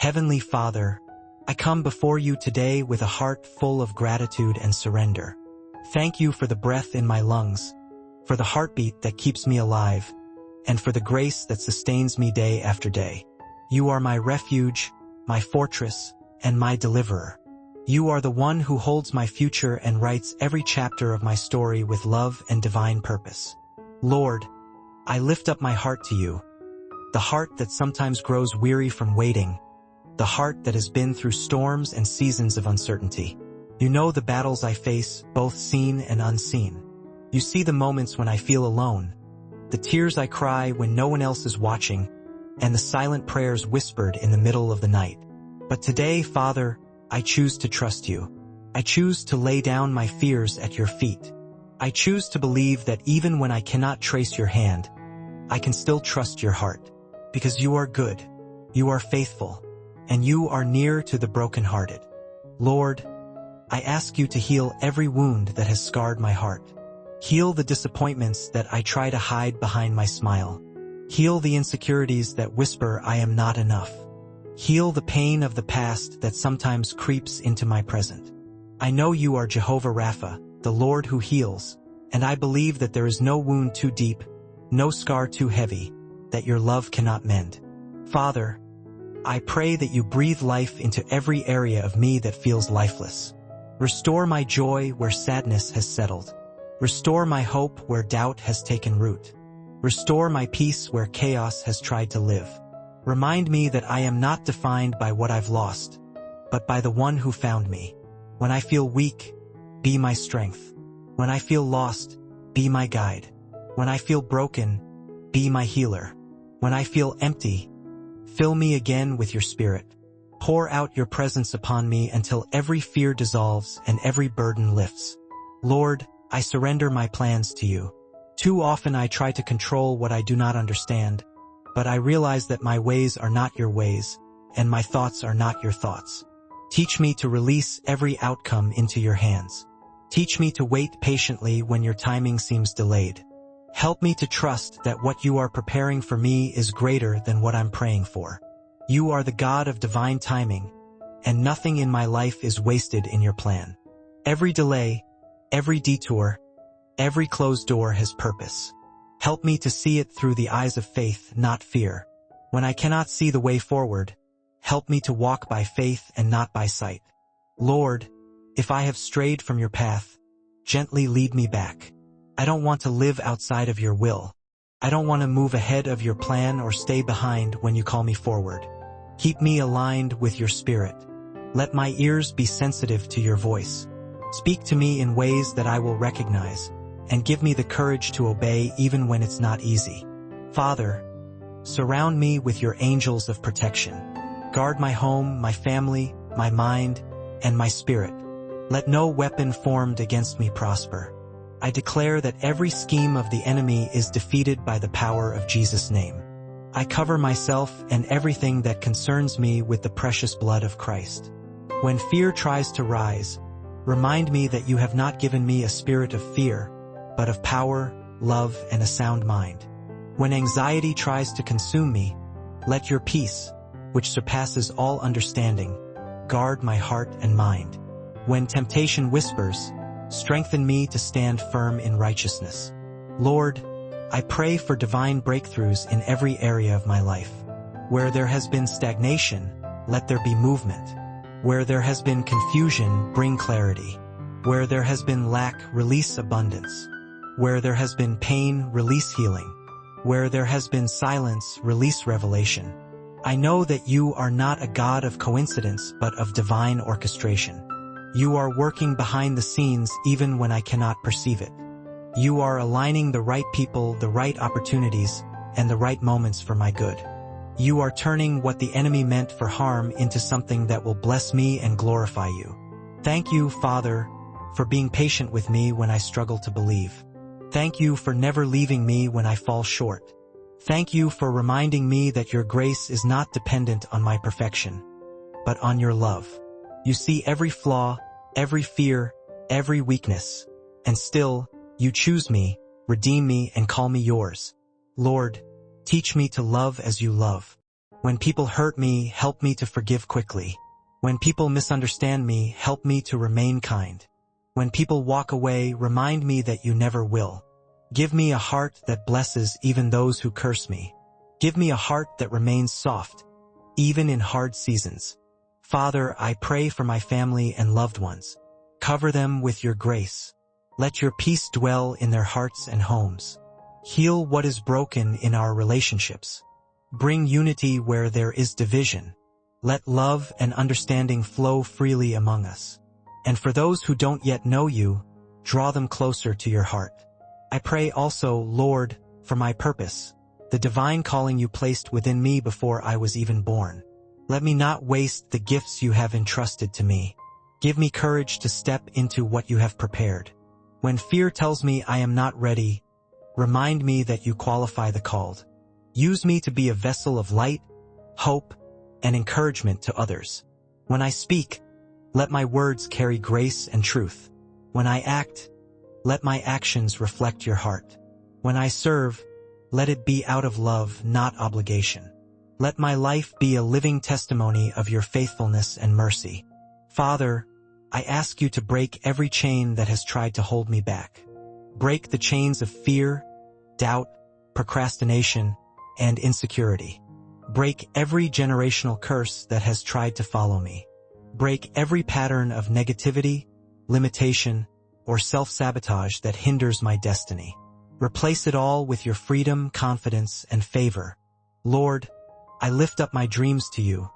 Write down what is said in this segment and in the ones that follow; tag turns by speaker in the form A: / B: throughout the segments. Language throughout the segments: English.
A: Heavenly Father, I come before you today with a heart full of gratitude and surrender. Thank you for the breath in my lungs, for the heartbeat that keeps me alive, and for the grace that sustains me day after day. You are my refuge, my fortress, and my deliverer. You are the one who holds my future and writes every chapter of my story with love and divine purpose. Lord, I lift up my heart to you, the heart that sometimes grows weary from waiting, the heart that has been through storms and seasons of uncertainty. You know the battles I face, both seen and unseen. You see the moments when I feel alone, the tears I cry when no one else is watching, and the silent prayers whispered in the middle of the night. But today, Father, I choose to trust you. I choose to lay down my fears at your feet. I choose to believe that even when I cannot trace your hand, I can still trust your heart, because you are good, you are faithful, and you are near to the brokenhearted. Lord, I ask you to heal every wound that has scarred my heart. Heal the disappointments that I try to hide behind my smile. Heal the insecurities that whisper I am not enough. Heal the pain of the past that sometimes creeps into my present. I know you are Jehovah Rapha, the Lord who heals, and I believe that there is no wound too deep, no scar too heavy, that your love cannot mend. Father, I pray that you breathe life into every area of me that feels lifeless. Restore my joy where sadness has settled. Restore my hope where doubt has taken root. Restore my peace where chaos has tried to live. Remind me that I am not defined by what I've lost, but by the one who found me. When I feel weak, be my strength. When I feel lost, be my guide. When I feel broken, be my healer. When I feel empty, fill me again with your spirit. Pour out your presence upon me until every fear dissolves and every burden lifts. Lord, I surrender my plans to you. Too often I try to control what I do not understand, but I realize that my ways are not your ways, and my thoughts are not your thoughts. Teach me to release every outcome into your hands. Teach me to wait patiently when your timing seems delayed. Help me to trust that what you are preparing for me is greater than what I'm praying for. You are the God of divine timing, and nothing in my life is wasted in your plan. Every delay, every detour, every closed door has purpose. Help me to see it through the eyes of faith, not fear. When I cannot see the way forward, help me to walk by faith and not by sight. Lord, if I have strayed from your path, gently lead me back. I don't want to live outside of your will. I don't want to move ahead of your plan or stay behind when you call me forward. Keep me aligned with your spirit. Let my ears be sensitive to your voice. Speak to me in ways that I will recognize, and give me the courage to obey even when it's not easy. Father, surround me with your angels of protection. Guard my home, my family, my mind, and my spirit. Let no weapon formed against me prosper. I declare that every scheme of the enemy is defeated by the power of Jesus' name. I cover myself and everything that concerns me with the precious blood of Christ. When fear tries to rise, remind me that you have not given me a spirit of fear, but of power, love, and a sound mind. When anxiety tries to consume me, let your peace, which surpasses all understanding, guard my heart and mind. When temptation whispers, strengthen me to stand firm in righteousness. Lord, I pray for divine breakthroughs in every area of my life. Where there has been stagnation, let there be movement. Where there has been confusion, bring clarity. Where there has been lack, release abundance. Where there has been pain, release healing. Where there has been silence, release revelation. I know that you are not a God of coincidence but of divine orchestration. You are working behind the scenes even when I cannot perceive it. You are aligning the right people, the right opportunities, and the right moments for my good. You are turning what the enemy meant for harm into something that will bless me and glorify you. Thank you, Father, for being patient with me when I struggle to believe. Thank you for never leaving me when I fall short. Thank you for reminding me that your grace is not dependent on my perfection, but on your love. You see every flaw, every fear, every weakness, and still, you choose me, redeem me, and call me yours. Lord, teach me to love as you love. When people hurt me, help me to forgive quickly. When people misunderstand me, help me to remain kind. When people walk away, remind me that you never will. Give me a heart that blesses even those who curse me. Give me a heart that remains soft, even in hard seasons. Father, I pray for my family and loved ones. Cover them with your grace. Let your peace dwell in their hearts and homes. Heal what is broken in our relationships. Bring unity where there is division. Let love and understanding flow freely among us. And for those who don't yet know you, draw them closer to your heart. I pray also, Lord, for my purpose, the divine calling you placed within me before I was even born. Let me not waste the gifts you have entrusted to me. Give me courage to step into what you have prepared. When fear tells me I am not ready, remind me that you qualify the called. Use me to be a vessel of light, hope, and encouragement to others. When I speak, let my words carry grace and truth. When I act, let my actions reflect your heart. When I serve, let it be out of love, not obligation. Let my life be a living testimony of your faithfulness and mercy. Father, I ask you to break every chain that has tried to hold me back. Break the chains of fear, doubt, procrastination, and insecurity. Break every generational curse that has tried to follow me. Break every pattern of negativity, limitation, or self-sabotage that hinders my destiny. Replace it all with your freedom, confidence, and favor. Lord, I lift up my dreams to you,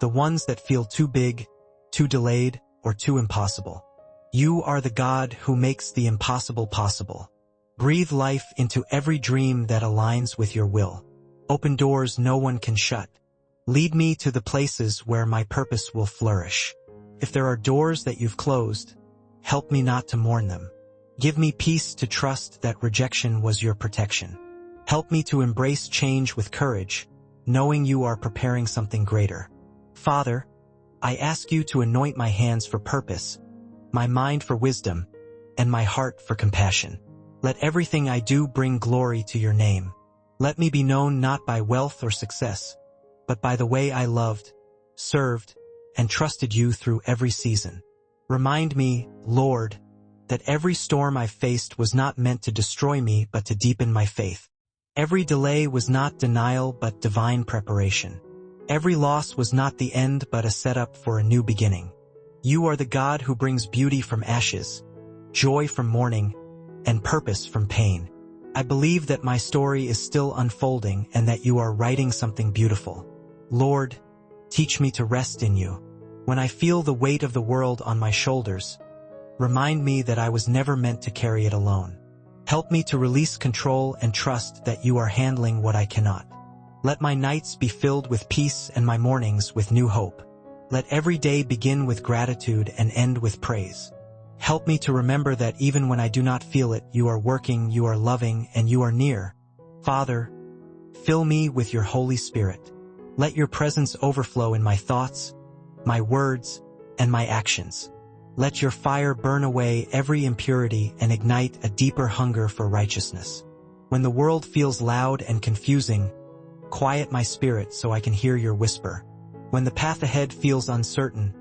A: the ones that feel too big, too delayed, or too impossible. You are the God who makes the impossible possible. Breathe life into every dream that aligns with your will. Open doors no one can shut. Lead me to the places where my purpose will flourish. If there are doors that you've closed, help me not to mourn them. Give me peace to trust that rejection was your protection. Help me to embrace change with courage, knowing you are preparing something greater. Father, I ask you to anoint my hands for purpose, my mind for wisdom, and my heart for compassion. Let everything I do bring glory to your name. Let me be known not by wealth or success, but by the way I loved, served, and trusted you through every season. Remind me, Lord, that every storm I faced was not meant to destroy me but to deepen my faith. Every delay was not denial but divine preparation. Every loss was not the end but a setup for a new beginning. You are the God who brings beauty from ashes, joy from mourning, and purpose from pain. I believe that my story is still unfolding and that you are writing something beautiful. Lord, teach me to rest in you. When I feel the weight of the world on my shoulders, remind me that I was never meant to carry it alone. Help me to release control and trust that you are handling what I cannot. Let my nights be filled with peace and my mornings with new hope. Let every day begin with gratitude and end with praise. Help me to remember that even when I do not feel it, you are working, you are loving, and you are near. Father, fill me with your Holy Spirit. Let your presence overflow in my thoughts, my words, and my actions. Let your fire burn away every impurity and ignite a deeper hunger for righteousness. When the world feels loud and confusing, quiet my spirit so I can hear your whisper. When the path ahead feels uncertain,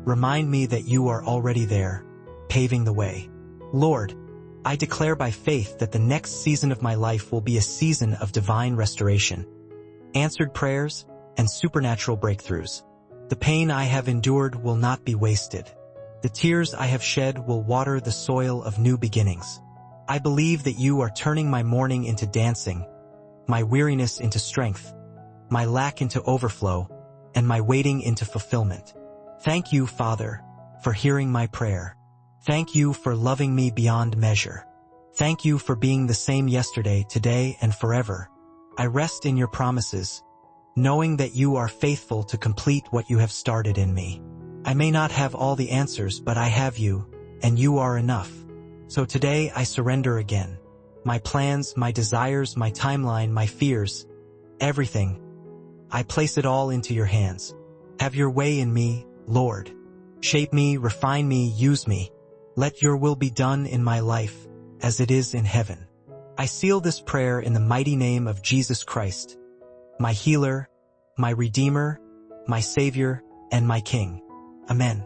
A: remind me that you are already there, paving the way. Lord, I declare by faith that the next season of my life will be a season of divine restoration, answered prayers, and supernatural breakthroughs. The pain I have endured will not be wasted. The tears I have shed will water the soil of new beginnings. I believe that you are turning my mourning into dancing, my weariness into strength, my lack into overflow, and my waiting into fulfillment. Thank you, Father, for hearing my prayer. Thank you for loving me beyond measure. Thank you for being the same yesterday, today, and forever. I rest in your promises, knowing that you are faithful to complete what you have started in me. I may not have all the answers, but I have you, and you are enough. So today I surrender again. My plans, my desires, my timeline, my fears, everything. I place it all into your hands. Have your way in me, Lord. Shape me, refine me, use me. Let your will be done in my life, as it is in heaven. I seal this prayer in the mighty name of Jesus Christ, my healer, my Redeemer, my Savior, and my King. Amen.